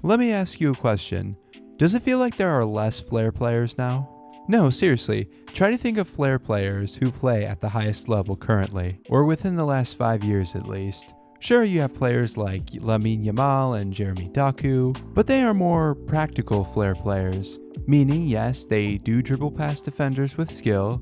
Let me ask you a question. Does it feel like there are less flair players now? No, seriously, try to think of flair players who play at the highest level currently, or within the last 5 years at least. Sure, you have players like Lamine Yamal and Jeremy Doku, but they are more practical flair players, meaning yes, they do dribble past defenders with skill,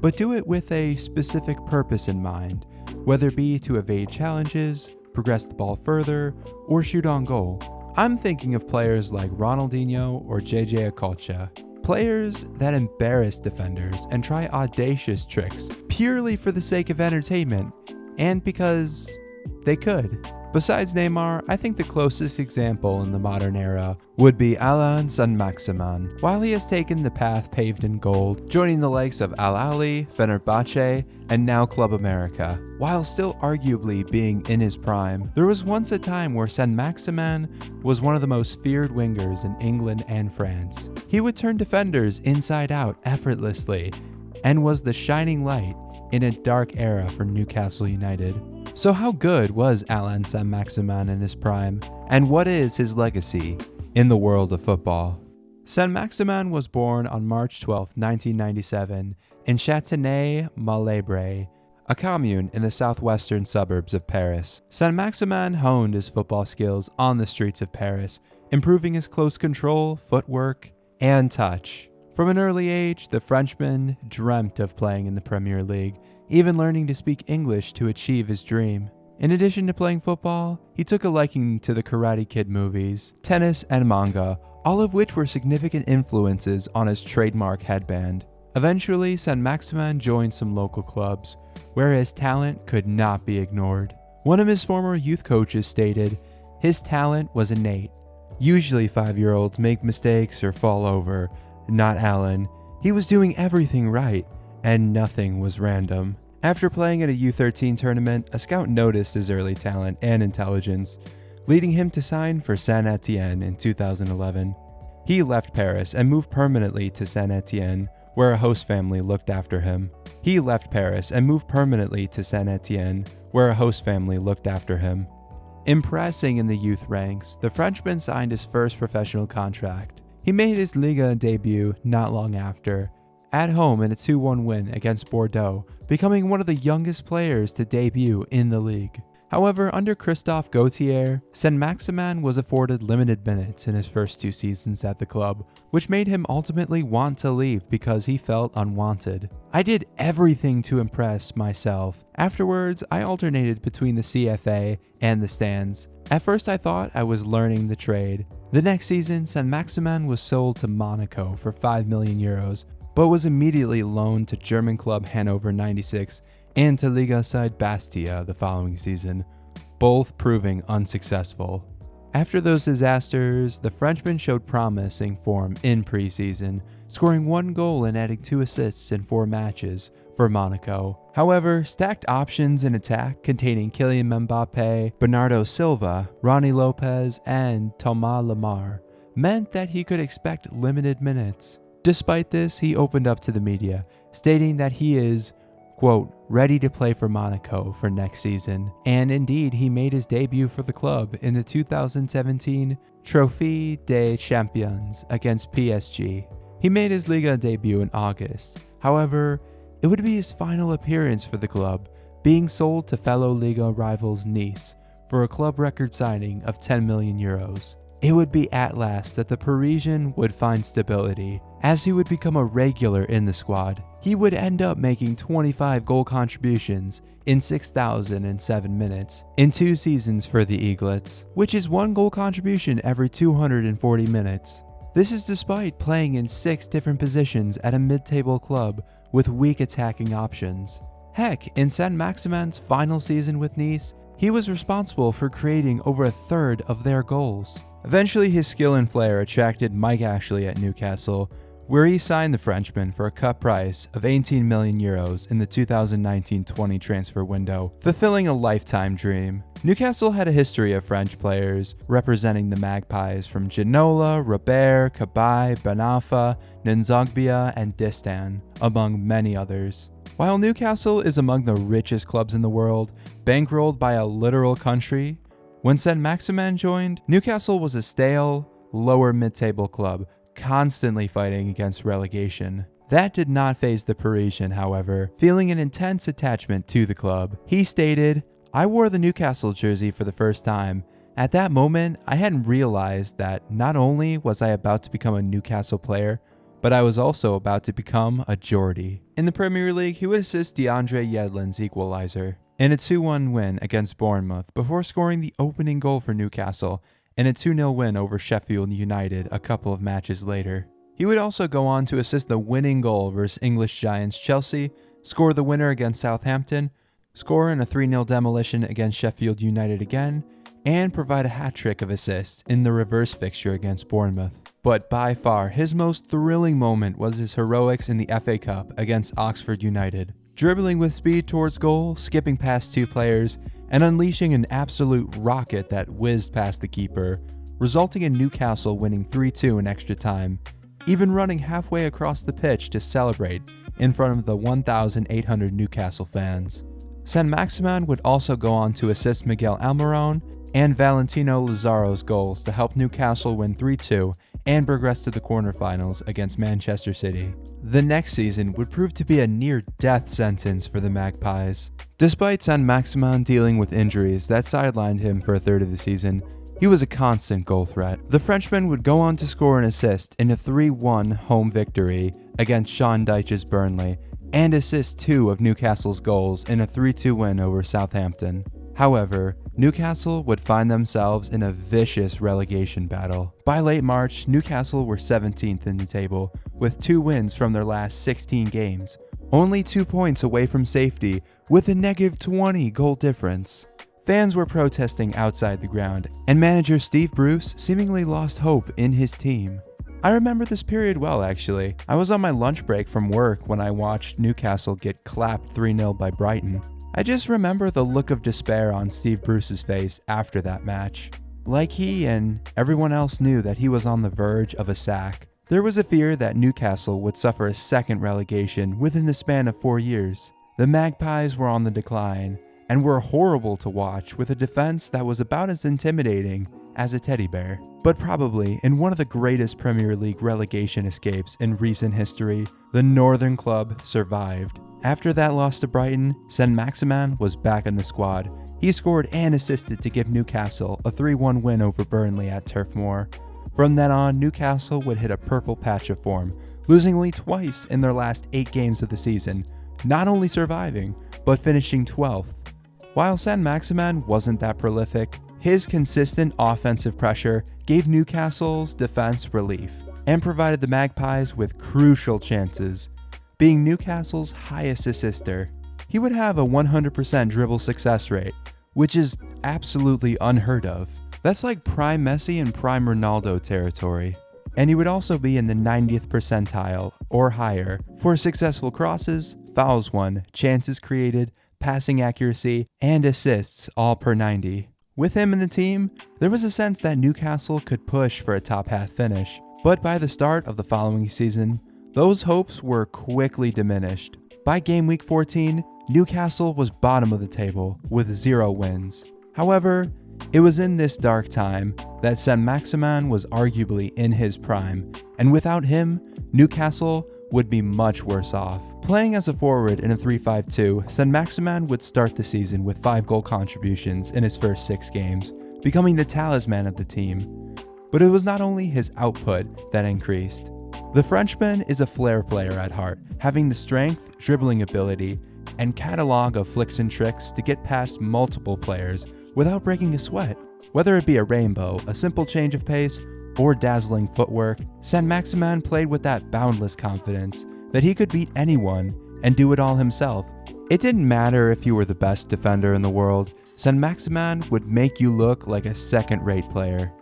but do it with a specific purpose in mind, whether it be to evade challenges, progress the ball further, or shoot on goal. I'm thinking of players like Ronaldinho or JJ Okocha, players that embarrass defenders and try audacious tricks purely for the sake of entertainment, and because they could. Besides Neymar, I think the closest example in the modern era would be Allan Saint-Maximin. While he has taken the path paved in gold, joining the likes of Al Ahly, Fenerbahce, and now Club America, while still arguably being in his prime, there was once a time where Saint-Maximin was one of the most feared wingers in England and France. He would turn defenders inside out effortlessly, and was the shining light in a dark era for Newcastle United. So how good was Allan Saint-Maximin in his prime, and what is his legacy in the world of football? Saint-Maximin was born on March 12, 1997 in Châtenay-Malabry, a commune in the southwestern suburbs of Paris. Saint-Maximin honed his football skills on the streets of Paris, improving his close control, footwork, and touch. From an early age, the Frenchman dreamt of playing in the Premier League, even learning to speak English to achieve his dream. In addition to playing football, he took a liking to the Karate Kid movies, tennis, and manga, all of which were significant influences on his trademark headband. Eventually, Saint-Maximin joined some local clubs, where his talent could not be ignored. One of his former youth coaches stated, his talent was innate. Usually 5-year-olds make mistakes or fall over. Not Allan. He was doing everything right, and nothing was random. After playing at a U13 tournament, a scout noticed his early talent and intelligence, leading him to sign for Saint-Étienne in 2011. He left Paris and moved permanently to Saint-Étienne, where a host family looked after him. Impressing in the youth ranks, the Frenchman signed his first professional contract. He made his Liga debut not long after, at home in a 2-1 win against Bordeaux, becoming one of the youngest players to debut in the league. However, under Christophe Gauthier, Saint-Maximin was afforded limited minutes in his first 2 seasons at the club, which made him ultimately want to leave because he felt unwanted. I did everything to impress myself. Afterwards, I alternated between the CFA and the stands. At first I thought I was learning the trade. The next season, Saint-Maximin was sold to Monaco for €5 million, but was immediately loaned to German club Hannover 96 and to Liga side Bastia the following season, both proving unsuccessful. After those disasters, the Frenchman showed promising form in preseason, scoring 1 goal and adding 2 assists in 4 matches for Monaco. However, stacked options in attack containing Kylian Mbappe, Bernardo Silva, Ronnie Lopez, and Thomas Lemar meant that he could expect limited minutes. Despite this, he opened up to the media, stating that he is, quote, ready to play for Monaco for next season. And indeed, he made his debut for the club in the 2017 Trophée des Champions against PSG. He made his Liga debut in August. However, it would be his final appearance for the club, being sold to fellow Liga rivals Nice for a club record signing of €10 million. It would be at last that the Parisian would find stability, as he would become a regular in the squad. He would end up making 25 goal contributions in 6,007 minutes in 2 seasons for the Eaglets, which is 1 goal contribution every 240 minutes. This is despite playing in 6 different positions at a mid-table club with weak attacking options. Heck, in Saint-Maximin's final season with Nice, he was responsible for creating over a third of their goals. Eventually, his skill and flair attracted Mike Ashley at Newcastle, where he signed the Frenchman for a cut price of €18 million in the 2019-20 transfer window, fulfilling a lifetime dream. Newcastle had a history of French players representing the Magpies from Ginola, Robert, Cabaye, Benafa, Nzogbia, and Distan, among many others. While Newcastle is among the richest clubs in the world, bankrolled by a literal country, When Saint-Maximin joined, Newcastle was a stale, lower mid-table club, constantly fighting against relegation. That did not faze the Parisian, however, feeling an intense attachment to the club. He stated, "I wore the Newcastle jersey for the first time. At that moment, I hadn't realized that not only was I about to become a Newcastle player, but I was also about to become a Geordie." In the Premier League, he would assist DeAndre Yedlin's equalizer in a 2-1 win against Bournemouth before scoring the opening goal for Newcastle in a 2-0 win over Sheffield United a couple of matches later. He would also go on to assist the winning goal versus English giants Chelsea, score the winner against Southampton, score in a 3-0 demolition against Sheffield United again, and provide a hat-trick of assists in the reverse fixture against Bournemouth. But by far, his most thrilling moment was his heroics in the FA Cup against Oxford United. Dribbling with speed towards goal, skipping past 2 players, and unleashing an absolute rocket that whizzed past the keeper, resulting in Newcastle winning 3-2 in extra time, even running halfway across the pitch to celebrate in front of the 1,800 Newcastle fans. Saint-Maximin would also go on to assist Miguel Almiron and Valentino Lazzaro's goals to help Newcastle win 3-2 and progress to the quarterfinals against Manchester City. The next season would prove to be a near-death sentence for the Magpies. Despite Saint-Maximin dealing with injuries that sidelined him for a third of the season, he was a constant goal threat. The Frenchman would go on to score an assist in a 3-1 home victory against Sean Dyche's Burnley and assist 2 of Newcastle's goals in a 3-2 win over Southampton. However, Newcastle would find themselves in a vicious relegation battle. By late March, Newcastle were 17th in the table, with 2 wins from their last 16 games, only 2 points away from safety, with a -20 goal difference. Fans were protesting outside the ground, and manager Steve Bruce seemingly lost hope in his team. I remember this period well, actually. I was on my lunch break from work when I watched Newcastle get clapped 3-0 by Brighton. I just remember the look of despair on Steve Bruce's face after that match. Like he and everyone else knew that he was on the verge of a sack. There was a fear that Newcastle would suffer a second relegation within the span of 4 years. The Magpies were on the decline, and were horrible to watch with a defense that was about as intimidating as a teddy bear. But probably in one of the greatest Premier League relegation escapes in recent history, the Northern club survived. After that loss to Brighton, Saint-Maximin was back in the squad. He scored and assisted to give Newcastle a 3-1 win over Burnley at Turf Moor. From then on, Newcastle would hit a purple patch of form, losing only twice in their last 8 games of the season, not only surviving, but finishing 12th. While Saint-Maximin wasn't that prolific, his consistent offensive pressure gave Newcastle's defense relief and provided the Magpies with crucial chances. Being Newcastle's highest assister, he would have a 100% dribble success rate, which is absolutely unheard of. That's like prime Messi and prime Ronaldo territory. And he would also be in the 90th percentile or higher for successful crosses, fouls won, chances created, passing accuracy, and assists all per 90. With him in the team, there was a sense that Newcastle could push for a top half finish, but by the start of the following season, those hopes were quickly diminished. By game week 14, Newcastle was bottom of the table with 0 wins. However, it was in this dark time that Saint-Maximin was arguably in his prime, and without him, Newcastle would be much worse off. Playing as a forward in a 3-5-2, Saint-Maximin would start the season with 5 goal contributions in his first 6 games, becoming the talisman of the team. But it was not only his output that increased. The Frenchman is a flair player at heart, having the strength, dribbling ability, and catalog of flicks and tricks to get past multiple players without breaking a sweat. Whether it be a rainbow, a simple change of pace, or dazzling footwork, Saint-Maximin played with that boundless confidence that he could beat anyone and do it all himself. It didn't matter if you were the best defender in the world, Saint-Maximin would make you look like a second-rate player.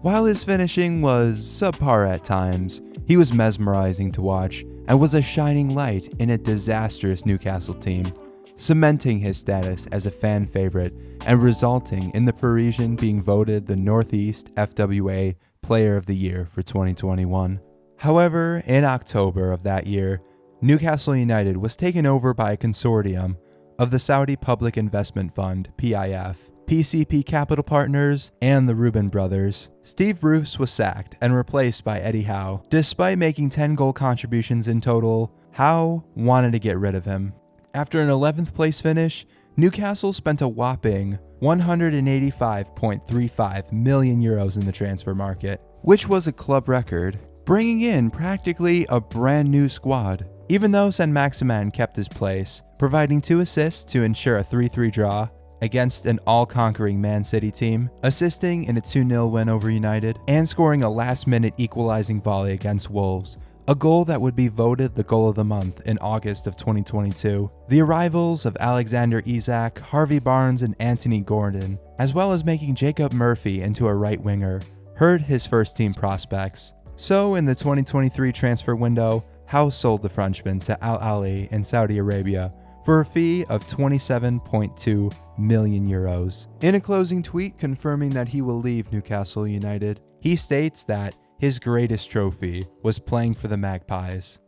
While his finishing was subpar at times, he was mesmerizing to watch and was a shining light in a disastrous Newcastle team, cementing his status as a fan favorite and resulting in the Parisian being voted the Northeast FWA Player of the Year for 2021. However, in October of that year, Newcastle United was taken over by a consortium of the Saudi Public Investment Fund, PIF. PCP Capital Partners, and the Reuben brothers. Steve Bruce was sacked and replaced by Eddie Howe. Despite making 10 goal contributions in total, Howe wanted to get rid of him. After an 11th place finish, Newcastle spent a whopping €185.35 million in the transfer market, which was a club record, bringing in practically a brand new squad. Even though Saint-Maximin kept his place, providing 2 assists to ensure a 3-3 draw against an all-conquering Man City team, assisting in a 2-0 win over United, and scoring a last-minute equalizing volley against Wolves, a goal that would be voted the goal of the month in August of 2022. The arrivals of Alexander Isak, Harvey Barnes, and Anthony Gordon, as well as making Jacob Murphy into a right winger, hurt his first-team prospects. So in the 2023 transfer window, Howe sold the Frenchman to Al Ahly in Saudi Arabia for a fee of €27.2 million. In a closing tweet confirming that he will leave Newcastle United, he states that his greatest trophy was playing for the Magpies.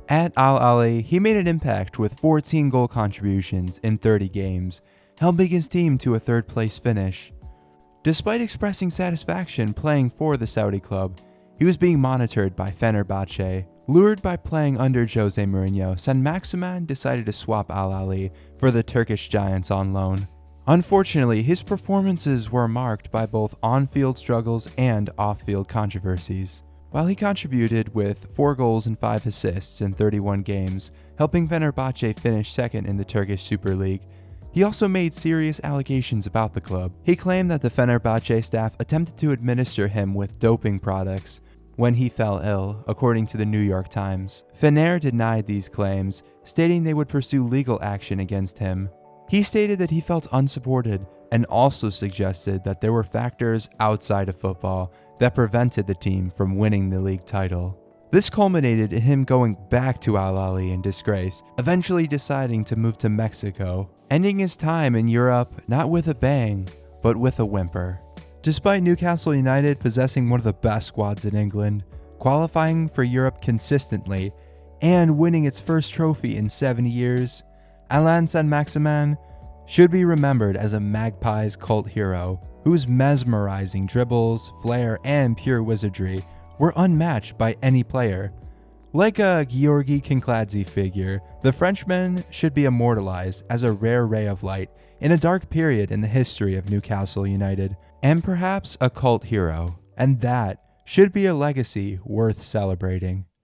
At Al Ahly, he made an impact with 14 goal contributions in 30 games, helping his team to a 3rd-place finish. Despite expressing satisfaction playing for the Saudi club, he was being monitored by Fenerbahce. Lured by playing under Jose Mourinho, Saint-Maximin decided to swap Al Ahly for the Turkish Giants on loan. Unfortunately, his performances were marked by both on-field struggles and off-field controversies. While he contributed with 4 goals and 5 assists in 31 games, helping Fenerbahce finish 2nd in the Turkish Super League, he also made serious allegations about the club. He claimed that the Fenerbahce staff attempted to administer him with doping products when he fell ill, according to the New York Times. Fener denied these claims, stating they would pursue legal action against him. He stated that he felt unsupported and also suggested that there were factors outside of football that prevented the team from winning the league title. This culminated in him going back to Al Ahly in disgrace, eventually deciding to move to Mexico, ending his time in Europe not with a bang, but with a whimper. Despite Newcastle United possessing one of the best squads in England, qualifying for Europe consistently, and winning its first trophy in 70 years, Allan Saint-Maximin should be remembered as a Magpies cult hero whose mesmerizing dribbles, flair, and pure wizardry were unmatched by any player. Like a Georgi Kinkladze figure, the Frenchman should be immortalized as a rare ray of light in a dark period in the history of Newcastle United, and perhaps a cult hero, and that should be a legacy worth celebrating.